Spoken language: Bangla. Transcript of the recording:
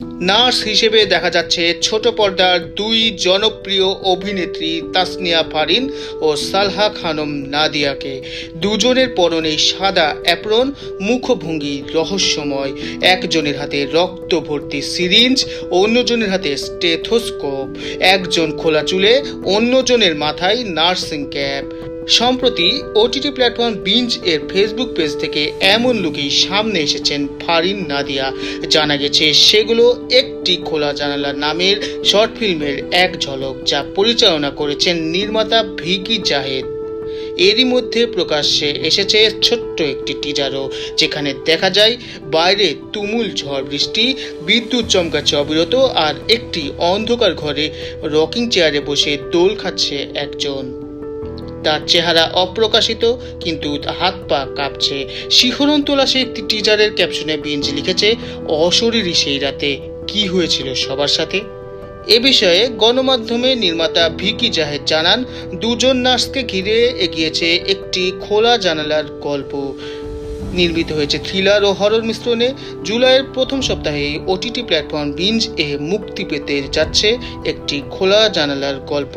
নার্স হিসেবে দেখা যাচ্ছে ছোট পর্দার দুই জনপ্রিয় অভিনেত্রী তাসনিয়া ফারিন ও সালহা খানম নাদিয়াকে। দুজনের পরনে সাদা অ্যাপ্রন, মুখভঙ্গি রহস্যময়। একজনের হাতে রক্ত ভর্তি সিরিঞ্জ, অন্যজনের হাতে স্টেথোস্কোপ। একজন খোলা চুলে, অন্যজনের মাথায় নার্সিং ক্যাপ। সম্প্রতি ওটিটি প্ল্যাটফর্ম বিঞ্জ এর ফেসবুক পেজ থেকে এমন লুকেই সামনে এসেছেন ফারিন নাদিয়া। জানা গেছে সেগুলো একটি খোলা জানালা নামের শর্ট ফিল্মের এক ঝলক, যা পরিচালনা করেছেন নির্মাতা ভিকি জাহেদ। এরই মধ্যে প্রকাশ্যে এসেছে ছোট্ট একটি টিজারও, যেখানে দেখা যায় বাইরে তুমুল ঝড় বৃষ্টি, বিদ্যুৎ চমকাচ্ছে অবিরত, আর একটি অন্ধকার ঘরে রকিং চেয়ারে বসে দোল খাচ্ছে একজন। তার চেহারা অপ্রকাশিত, কিন্তু হাত পা কাঁপছে। শিহরণ তোলা সে একটি টিজারের ক্যাপশনে বিঞ্জ লিখেছে, অশরীরী সেই রাতে কি হয়েছিল সবার সাথে। এ বিষয়ে গণমাধ্যমে নির্মাতা ভিকি জাহেদ জানান, দুজন নার্সকে ঘিরে এগিয়েছে একটি খোলা জানালার গল্প। নির্মিত হয়েছে থ্রিলার ও হরর মিশ্রণে। জুলাইয়ের প্রথম সপ্তাহে ওটিটি প্ল্যাটফর্ম বিঞ্জ এ মুক্তি পেতে যাচ্ছে একটি খোলা জানালার গল্প।